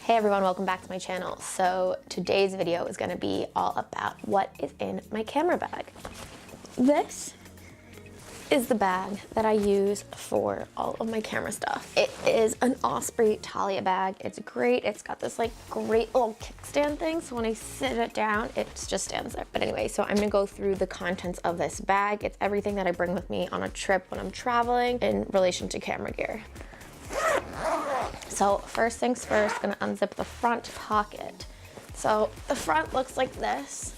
Hey everyone, welcome back to my channel. So today's video is going to be all about what is in my camera bag. This is the bag that I use for all of my camera stuff. It is an Osprey Talia bag. It's great. It's got this like great little kickstand thing, so when I sit it down, it just stands there. But anyway, so I'm gonna go through the contents of this bag. It's everything that I bring with me on a trip when I'm traveling in relation to camera gear. So first things first, gonna unzip the front pocket. So the front looks like this.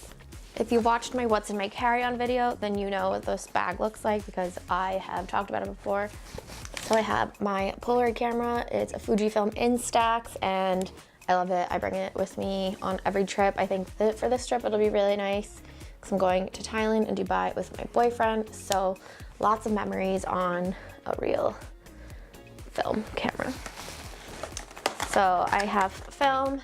If you watched my what's in my carry-on video, then you know what this bag looks like because I have talked about it before. So I have my Polaroid camera. It's a Fujifilm Instax and I love it. I bring it with me on every trip. I think that for this trip it'll be really nice because I'm going to Thailand and Dubai with my boyfriend. So lots of memories on a real film camera. So I have film.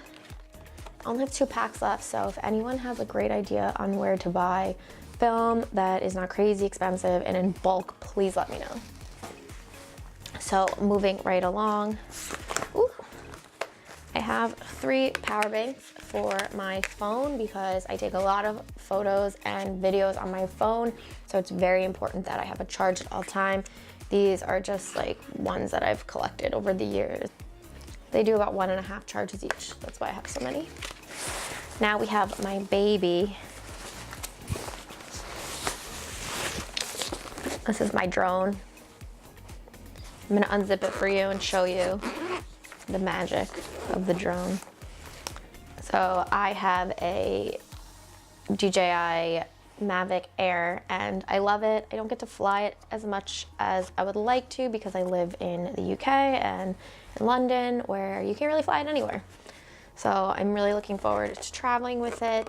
I only have 2 packs left, so if anyone has a great idea on where to buy film that is not crazy expensive and in bulk, please let me know. So moving right along, I have 3 power banks for my phone because I take a lot of photos and videos on my phone, so it's very important that I have a charge at all time. These are just like ones that I've collected over the years. They do about 1.5 charges each. That's why I have so many. Now we have my baby. This is my drone. I'm gonna unzip it for you and show you the magic of the drone. So I have a DJI Mavic Air and I love it. I don't get to fly it as much as I would like to because I live in the UK and in London where you can't really fly it anywhere. So I'm really looking forward to traveling with it.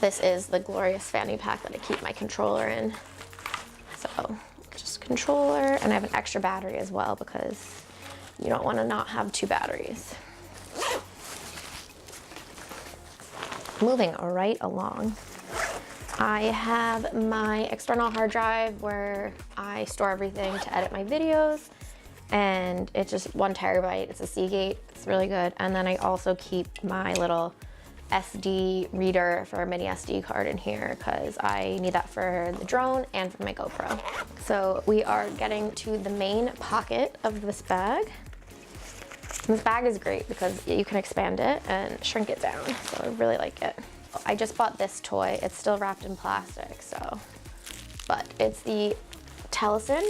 This is the glorious fanny pack that I keep my controller in. So just controller, and I have an extra battery as well because you don't want to not have 2 batteries. Moving right along. I have my external hard drive where I store everything to edit my videos, and it's just 1 terabyte. It's a Seagate. It's really good. And then I also keep my little SD reader for a mini SD card in here because I need that for the drone and for my GoPro. So we are getting to the main pocket of this bag. And this bag is great because you can expand it and shrink it down. So I really like it. I just bought this toy. It's still wrapped in plastic, but it's the Telesin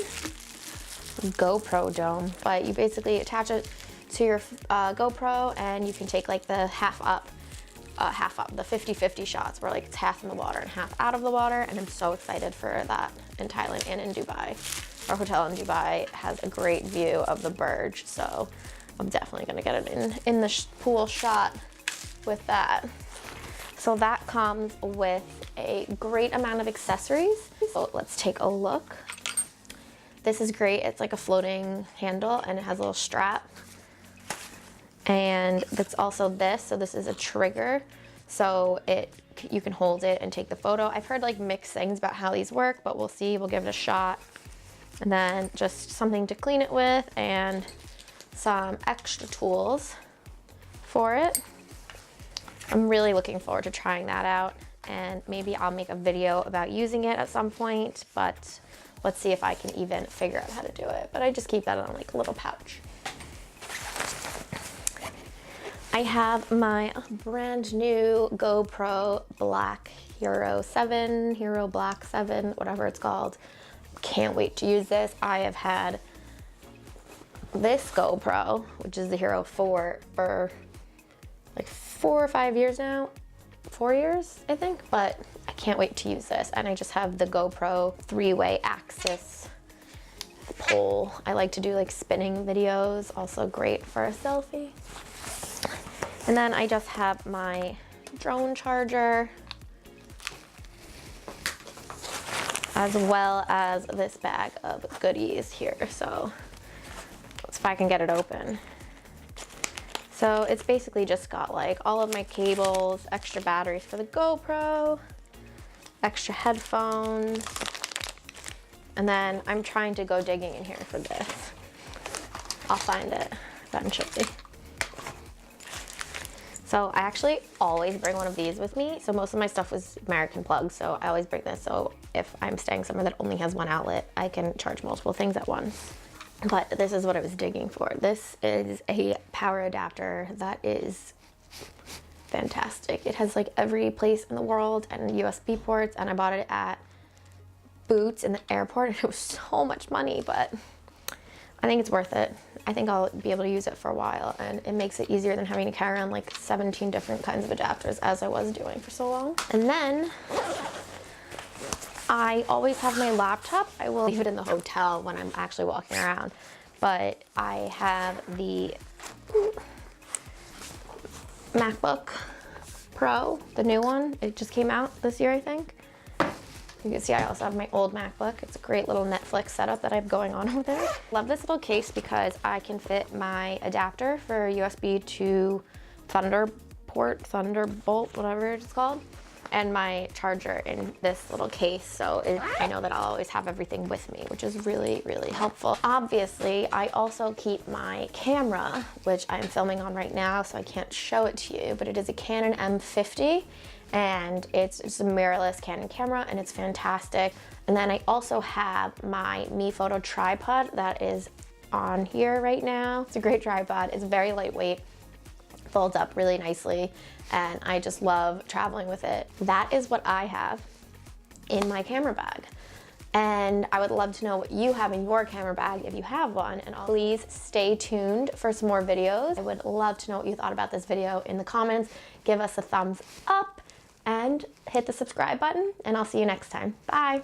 GoPro dome. But you basically attach it to your GoPro and you can take like the half up, the 50-50 shots where like it's half in the water and half out of the water. And I'm so excited for that in Thailand and in Dubai. Our hotel in Dubai has a great view of the Burj, so I'm definitely gonna get it in the pool shot with that. So that comes with a great amount of accessories. So let's take a look. This is great. It's like a floating handle and it has a little strap. And it's also this. So this is a trigger. So you can hold it and take the photo. I've heard like mixed things about how these work, but we'll see. We'll give it a shot. And then just something to clean it with and some extra tools for it. I'm really looking forward to trying that out, and maybe I'll make a video about using it at some point, but let's see if I can even figure out how to do it. But I just keep that in like a little pouch. I have my brand new GoPro Black Hero 7, Hero Black 7, whatever it's called. Can't wait to use this. I have had this GoPro, which is the Hero 4, for like 4 or 5 years now, 4 years, I think, but I can't wait to use this. And I just have the GoPro 3-way axis pole. I like to do like spinning videos, also great for a selfie. And then I just have my drone charger, as well as this bag of goodies here. So let's see if I can get it open. So it's basically just got like all of my cables, extra batteries for the GoPro, extra headphones, and then I'm trying to go digging in here for this. I'll find it eventually. So I actually always bring one of these with me. So most of my stuff was American plugs, so I always bring this. So if I'm staying somewhere that only has one outlet, I can charge multiple things at once. But this is what I was digging for. This is a power adapter that is fantastic. It has like every place in the world and USB ports, and I bought it at Boots in the airport, and it was so much money, but I think it's worth it. I think I'll be able to use it for a while, and it makes it easier than having to carry around like 17 different kinds of adapters as I was doing for so long. And then I always have my laptop. I will leave it in the hotel when I'm actually walking around, but I have the MacBook Pro, the new one. It just came out this year, I think. You can see I also have my old MacBook. It's a great little Netflix setup that I have going on over there. Love this little case because I can fit my adapter for USB to Thunderbolt, whatever it's called, and my charger in this little case. So I know that I'll always have everything with me, which is really, really helpful. Obviously, I also keep my camera, which I'm filming on right now, so I can't show it to you, but it is a Canon M50. And it's a mirrorless Canon camera, and it's fantastic. And then I also have my Mi Photo tripod that is on here right now. It's a great tripod. It's very lightweight, folds up really nicely, and I just love traveling with it. That is what I have in my camera bag. And I would love to know what you have in your camera bag if you have one, and please stay tuned for some more videos. I would love to know what you thought about this video in the comments. Give us a thumbs up and hit the subscribe button, and I'll see you next time. Bye.